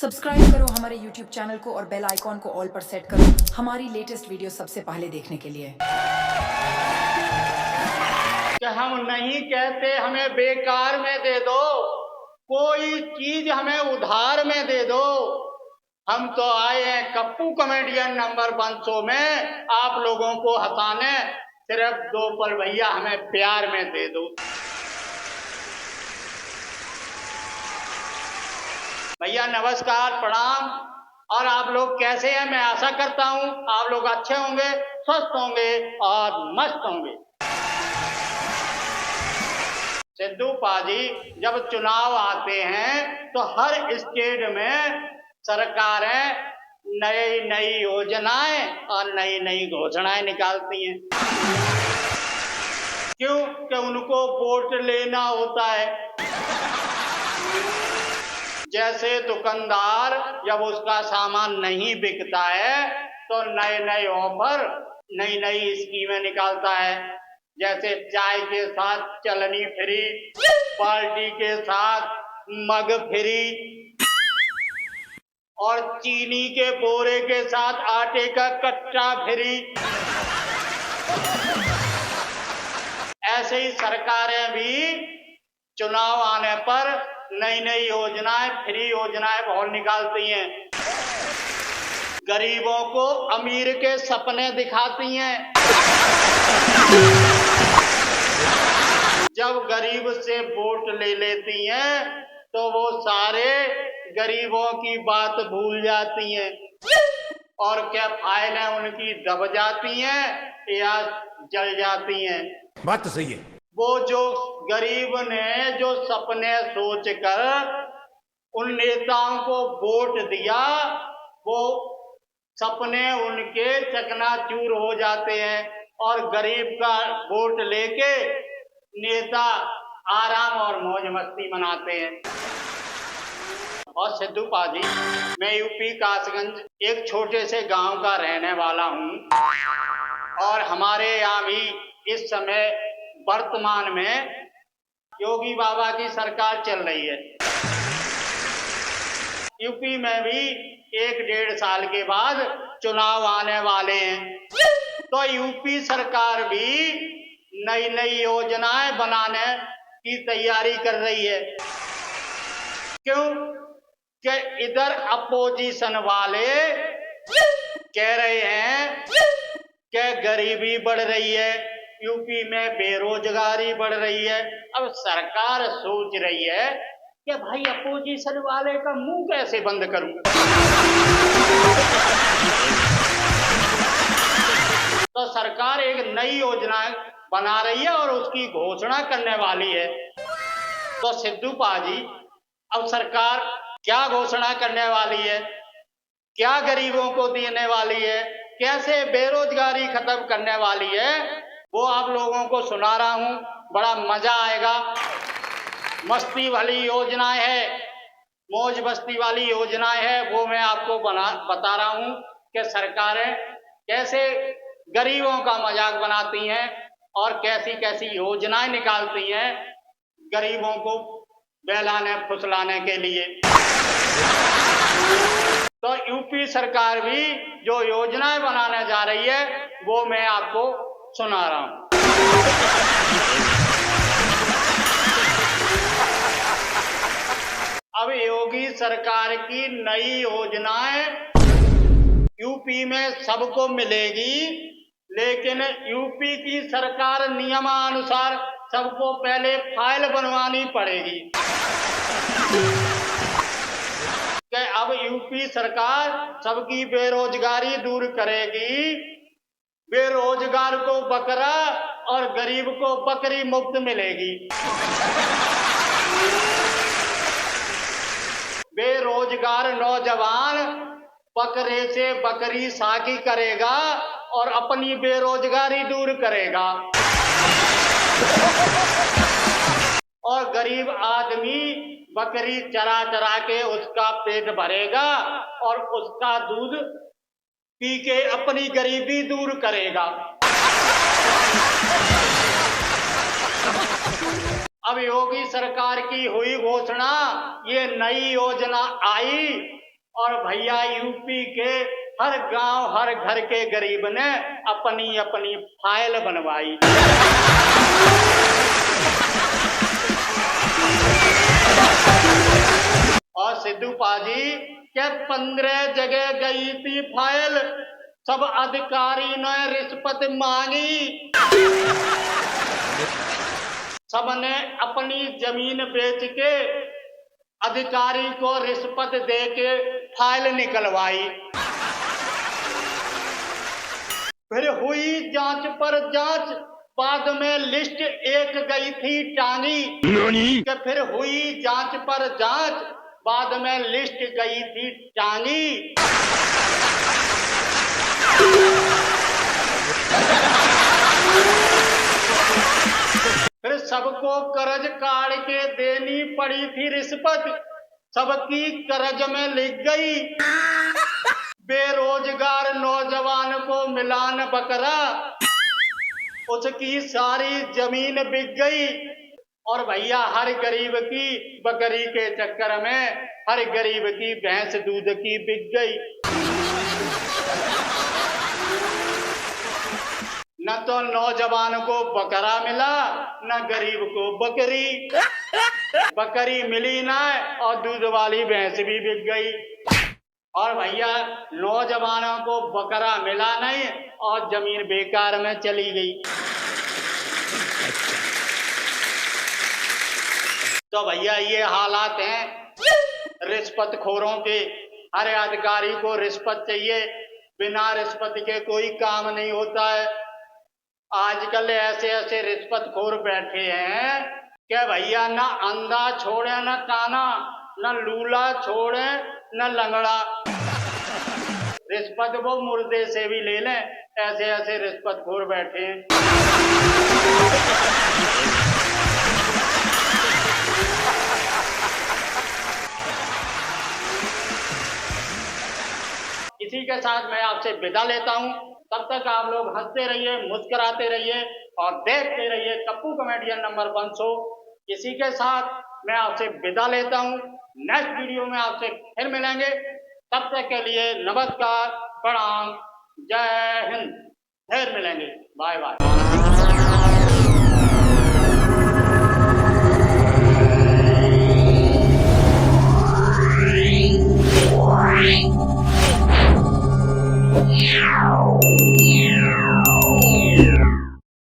Subscribe करो हमारे YouTube channel को और बेल आइकॉन को ऑल पर सेट करो हमारी लेटेस्ट वीडियो सबसे पहले देखने के लिए। कि हम नहीं कहते हमें बेकार में दे दो, कोई चीज हमें उधार में दे दो। हम तो आए हैं कप्पू कॉमेडियन नंबर 500 में आप लोगों को हंसाने, सिर्फ 2 पल भैया हमें प्यार में दे दो। भैया नमस्कार, प्रणाम। और आप लोग कैसे हैं? मैं आशा करता हूं आप लोग अच्छे होंगे, स्वस्थ होंगे और मस्त होंगे। सिद्धू पाजी, जब चुनाव आते हैं तो हर स्टेट में सरकारें नई नई योजनाएं और नई नई घोषणाएं निकालती हैं। क्यों? कि उनको वोट लेना होता है। जैसे दुकानदार जब उसका सामान नहीं बिकता है तो नए नए ऑफर, नई नई स्कीमें निकालता है। जैसे चाय के साथ चलनी फ्री, पार्टी के साथ मग फ्री और चीनी के बोरे के साथ आटे का कट्टा फ्री। ऐसे ही सरकारें भी चुनाव आने पर नई नई योजनाएं, फ्री योजनाएं बहुत निकालती हैं। गरीबों को अमीर के सपने दिखाती हैं। जब गरीब से वोट ले लेती हैं तो वो सारे गरीबों की बात भूल जाती हैं और क्या फाइलें उनकी दब जाती हैं या जल जाती हैं। बात तो सही है। वो जो गरीब ने जो सपने सोचकर उन नेताओं को वोट दिया, वो सपने उनके चकनाचूर हो जाते हैं और गरीब का वोट लेके नेता आराम और मौज मस्ती मनाते हैं। और सिद्धू पाजी, मैं यूपी कासगंज एक छोटे से गांव का रहने वाला हूं और हमारे यहाँ भी इस समय वर्तमान में योगी बाबा की सरकार चल रही है। यूपी में भी 1-1.5 साल के बाद चुनाव आने वाले हैं तो यूपी सरकार भी नई नई योजनाएं बनाने की तैयारी कर रही है। क्यों? कि इधर अपोजिशन वाले कह रहे हैं कि गरीबी बढ़ रही है, यूपी में बेरोजगारी बढ़ रही है। अब सरकार सोच रही है कि भाई अपोजिशन वाले का मुंह कैसे बंद करूं। तो सरकार एक नई योजना बना रही है और उसकी घोषणा करने वाली है। तो सिद्धू पाजी, अब सरकार क्या घोषणा करने वाली है, क्या गरीबों को देने वाली है, कैसे बेरोजगारी खत्म करने वाली है, वो आप लोगों को सुना रहा हूं। बड़ा मजा आएगा। मस्ती वाली योजनाएं है, मौज मस्ती वाली योजनाएं है, वो मैं आपको बता रहा हूं कि सरकारें कैसे गरीबों का मजाक बनाती हैं और कैसी कैसी योजनाएं निकालती हैं गरीबों को बहलाने फुसलाने के लिए। तो यूपी सरकार भी जो योजनाएं बनाने जा रही है वो मैं आपको सुना रहा हूं। अब योगी सरकार की नई योजनाएं यूपी में सबको मिलेगी, लेकिन यूपी की सरकार नियमानुसार सबको पहले फाइल बनवानी पड़ेगी। कि अब यूपी सरकार सबकी बेरोजगारी दूर करेगी, बेरोजगार को बकरा और गरीब को बकरी मुफ्त मिलेगी। बेरोजगार नौजवान बकरे से बकरी साकी करेगा और अपनी बेरोजगारी दूर करेगा और गरीब आदमी बकरी चरा चरा के उसका पेट भरेगा और उसका दूध पी के अपनी गरीबी दूर करेगा। अब योगी सरकार की हुई घोषणा, ये नई योजना आई और भैया यूपी के हर गांव हर घर के गरीब ने अपनी अपनी फाइल बनवाई। और सिद्धू पाजी के 15 जगह गई थी फाइल, सब अधिकारी ने रिश्वत मांगी, सबने अपनी जमीन बेच के अधिकारी को रिश्वत दे के फाइल निकलवाई। फिर हुई जांच पर जांच, बाद में लिस्ट एक गई थी टांगी। कि फिर हुई जांच पर जांच, बाद में लिस्ट गई थी टांगी। फिर सबको कर्ज काट के देनी पड़ी थी रिश्वत, सबकी कर्ज में लिख गई। बेरोजगार नौजवान को मिला न बकरा, उसकी सारी जमीन बिक गई। और भैया हर गरीब की बकरी के चक्कर में हर गरीब की भैंस दूध की बिक गई। न तो नौजवान को बकरा मिला, न गरीब को बकरी। बकरी मिली ना और दूध वाली भैंस भी बिक गई। और भैया नौजवानों को बकरा मिला नहीं और जमीन बेकार में चली गई। तो भैया ये हालात हैं रिश्वतखोरों के। हर अधिकारी को रिश्वत चाहिए, बिना रिश्वत के कोई काम नहीं होता है। आजकल ऐसे ऐसे रिश्वतखोर बैठे हैं कि भैया ना अंधा छोड़े न काना, न लूला छोड़े न लंगड़ा। रिश्वत वो मुर्दे से भी ले लें, ऐसे ऐसे रिश्वतखोर बैठे हैं। इसी के साथ मैं आपसे विदा लेता हूं। तब तक आप लोग हंसते रहिए, मुस्कुराते रहिए और देखते रहिए कप्पू कॉमेडियन नंबर 1 शो। इसी के साथ मैं आपसे विदा लेता हूं। नेक्स्ट वीडियो में आपसे फिर मिलेंगे। तब तक के लिए नमस्कार, प्रणाम, जय हिंद। फिर मिलेंगे, बाय बाय।